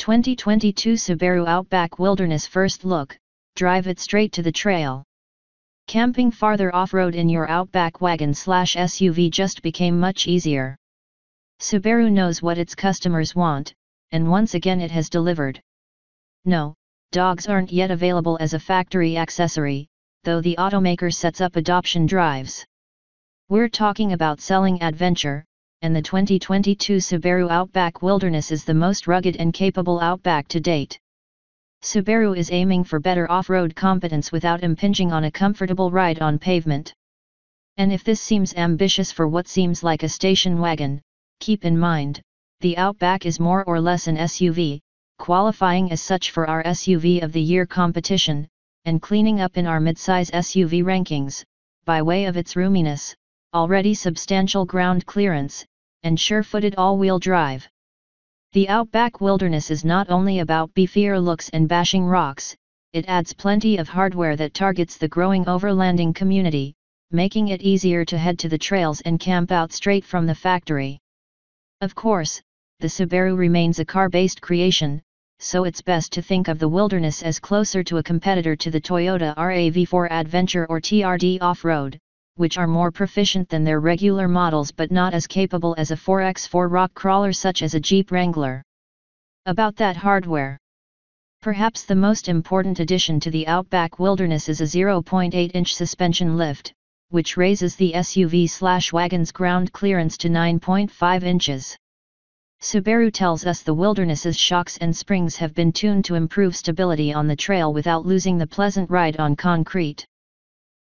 2022 Subaru Outback Wilderness First Look, drive it straight to the trail. Camping farther off-road in your Outback wagon/SUV just became much easier. Subaru knows what its customers want, and once again it has delivered. No, dogs aren't yet available as a factory accessory, though the automaker sets up adoption drives. We're talking about selling adventure, and the 2022 Subaru Outback Wilderness is the most rugged and capable Outback to date. Subaru is aiming for better off-road competence without impinging on a comfortable ride on pavement. And if this seems ambitious for what seems like a station wagon, keep in mind, the Outback is more or less an SUV, qualifying as such for our SUV of the Year competition, and cleaning up in our midsize SUV rankings, by way of its roominess, already substantial ground clearance, and sure-footed all-wheel drive. The Outback Wilderness is not only about beefier looks and bashing rocks, it adds plenty of hardware that targets the growing overlanding community, making it easier to head to the trails and camp out straight from the factory. Of course, the Subaru remains a car-based creation, so it's best to think of the Wilderness as closer to a competitor to the Toyota RAV4 Adventure or TRD Off-Road, which are more proficient than their regular models but not as capable as a 4x4 rock crawler such as a Jeep Wrangler. About that hardware. Perhaps the most important addition to the Outback Wilderness is a 0.8-inch suspension lift, which raises the SUV/wagon's ground clearance to 9.5 inches. Subaru tells us the Wilderness's shocks and springs have been tuned to improve stability on the trail without losing the pleasant ride on concrete.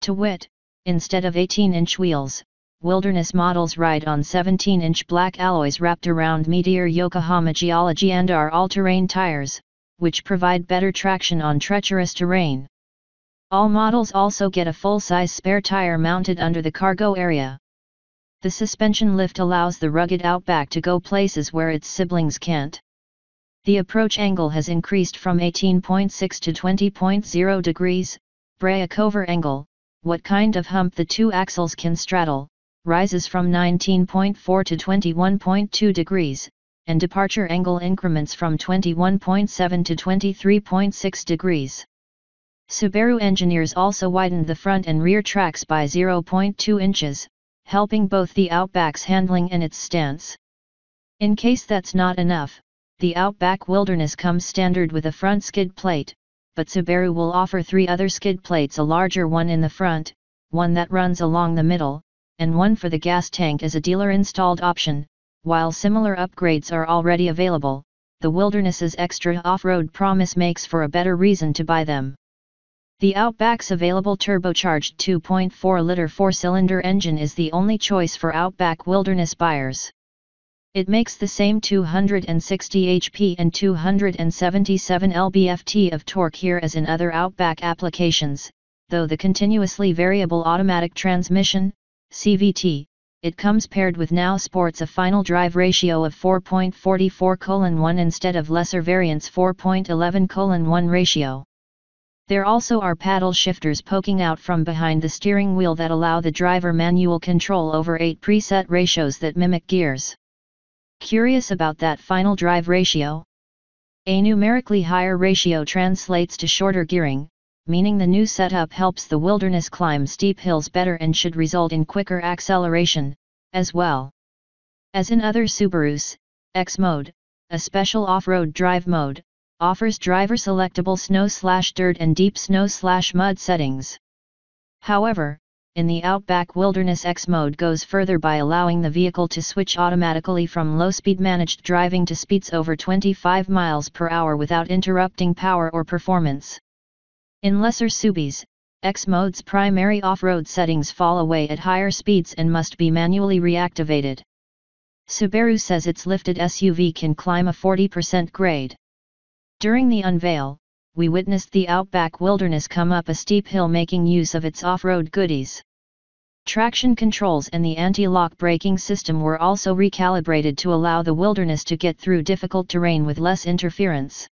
To wit, instead of 18-inch wheels, Wilderness models ride on 17-inch black alloys wrapped around Meteor Yokohama Geology and our all-terrain tires, which provide better traction on treacherous terrain. All models also get a full-size spare tire mounted under the cargo area. The suspension lift allows the rugged Outback to go places where its siblings can't. The approach angle has increased from 18.6 to 20.0 degrees, Braicover angle, what kind of hump the two axles can straddle, rises from 19.4 to 21.2 degrees, and departure angle increments from 21.7 to 23.6 degrees. Subaru engineers also widened the front and rear tracks by 0.2 inches, helping both the Outback's handling and its stance. In case that's not enough, the Outback Wilderness comes standard with a front skid plate, but Subaru will offer 3 other skid plates, a larger one in the front, one that runs along the middle, and one for the gas tank as a dealer-installed option. While similar upgrades are already available, the Wilderness's extra off-road promise makes for a better reason to buy them. The Outback's available turbocharged 2.4-liter 4-cylinder engine is the only choice for Outback Wilderness buyers. It makes the same 260 HP and 277 lb-ft of torque here as in other Outback applications, though the continuously variable automatic transmission, CVT, it comes paired with now sports a final drive ratio of 4.44:1 instead of lesser variants 4.11:1 ratio. There also are paddle shifters poking out from behind the steering wheel that allow the driver manual control over 8 preset ratios that mimic gears. Curious about that final drive ratio? A numerically higher ratio translates to shorter gearing, meaning the new setup helps the Wilderness climb steep hills better and should result in quicker acceleration, as well. As in other Subarus, X mode, a special off-road drive mode, offers driver-selectable snow/dirt and deep snow/mud settings. However, in the Outback Wilderness X mode goes further by allowing the vehicle to switch automatically from low-speed managed driving to speeds over 25 miles per hour without interrupting power or performance. In lesser Subis, X mode's primary off-road settings fall away at higher speeds and must be manually reactivated. Subaru says its lifted SUV can climb a 40% grade. During the unveil, we witnessed the Outback Wilderness come up a steep hill making use of its off-road goodies. Traction controls and the anti-lock braking system were also recalibrated to allow the Wilderness to get through difficult terrain with less interference.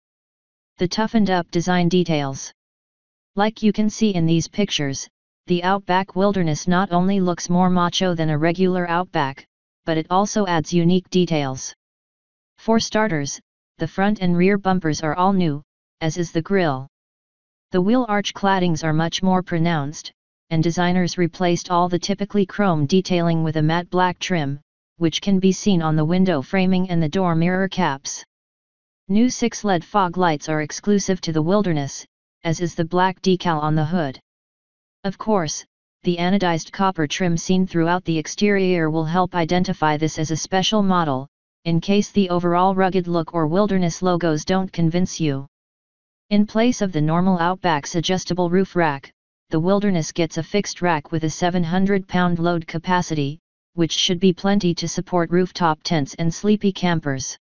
The toughened-up design details. Like you can see in these pictures, the Outback Wilderness not only looks more macho than a regular Outback, but it also adds unique details. For starters, The front and rear bumpers are all new, as is the grille. The wheel arch claddings are much more pronounced, and designers replaced all the typically chrome detailing with a matte black trim, which can be seen on the window framing and the door mirror caps. New 6 LED fog lights are exclusive to the Wilderness, as is the black decal on the hood. Of course, the anodized copper trim seen throughout the exterior will help identify this as a special model, in case the overall rugged look or Wilderness logos don't convince you. In place of the normal Outback's adjustable roof rack, the Wilderness gets a fixed rack with a 700-pound load capacity, which should be plenty to support rooftop tents and sleepy campers.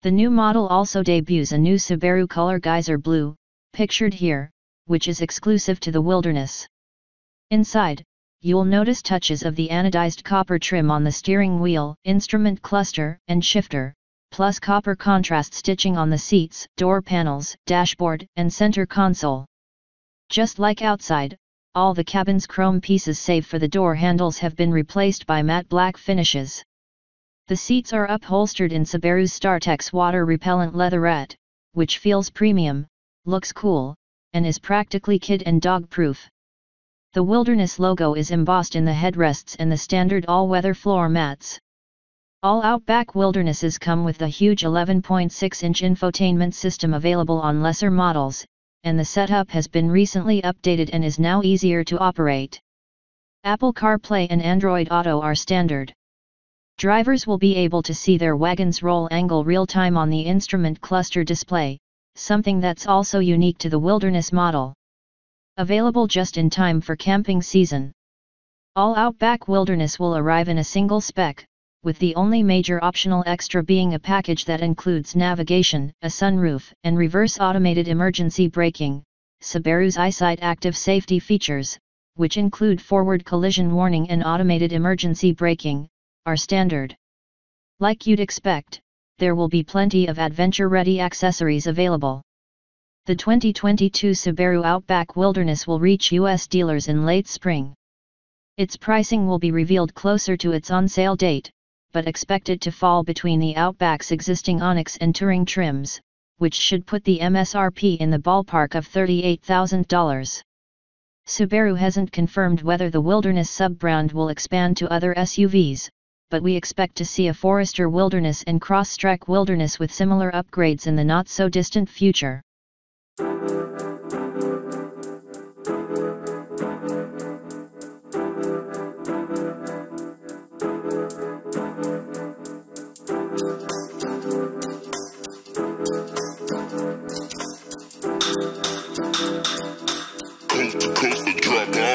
The new model also debuts a new Subaru color geyser blue, pictured here, which is exclusive to the Wilderness. Inside, you'll notice touches of the anodized copper trim on the steering wheel, instrument cluster, and shifter, plus copper contrast stitching on the seats, door panels, dashboard, and center console. Just like outside, all the cabin's chrome pieces save for the door handles have been replaced by matte black finishes. The seats are upholstered in Subaru's StarTex water-repellent leatherette, which feels premium, looks cool, and is practically kid and dog-proof. The Wilderness logo is embossed in the headrests and the standard all-weather floor mats. All Outback Wildernesses come with the huge 11.6-inch infotainment system available on lesser models, and the setup has been recently updated and is now easier to operate. Apple CarPlay and Android Auto are standard. Drivers will be able to see their wagon's roll angle real-time on the instrument cluster display, something that's also unique to the Wilderness model. Available just in time for camping season. All Outback Wilderness will arrive in a single spec, with the only major optional extra being a package that includes navigation, a sunroof, and reverse automated emergency braking. Subaru's EyeSight active safety features, which include forward collision warning and automated emergency braking, are standard. Like you'd expect, there will be plenty of adventure-ready accessories available. The 2022 Subaru Outback Wilderness will reach U.S. dealers in late spring. Its pricing will be revealed closer to its on-sale date, but expected to fall between the Outback's existing Onyx and Touring trims, which should put the MSRP in the ballpark of $38,000. Subaru hasn't confirmed whether the Wilderness sub-brand will expand to other SUVs, but we expect to see a Forester Wilderness and Crosstrek Wilderness with similar upgrades in the not-so-distant future.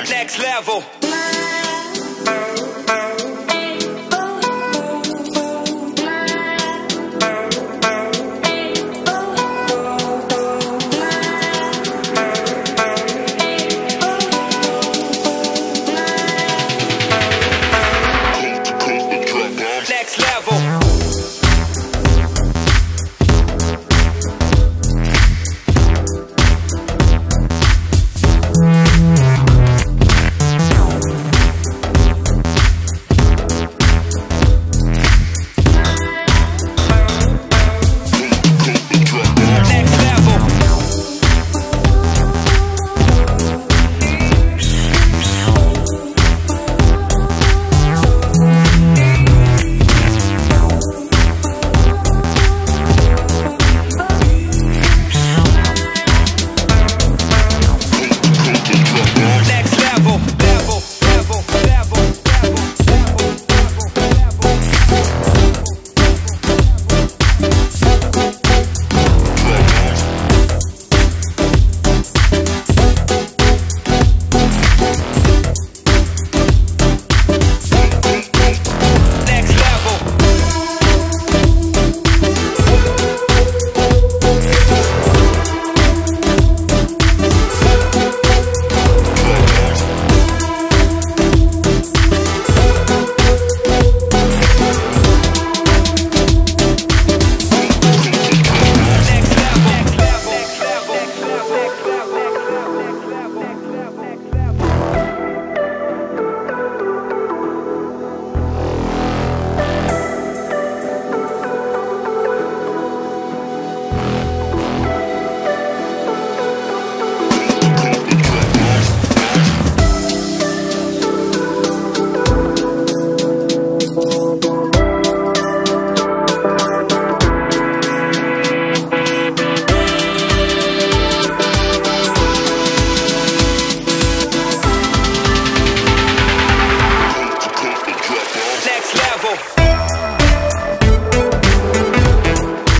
Next level.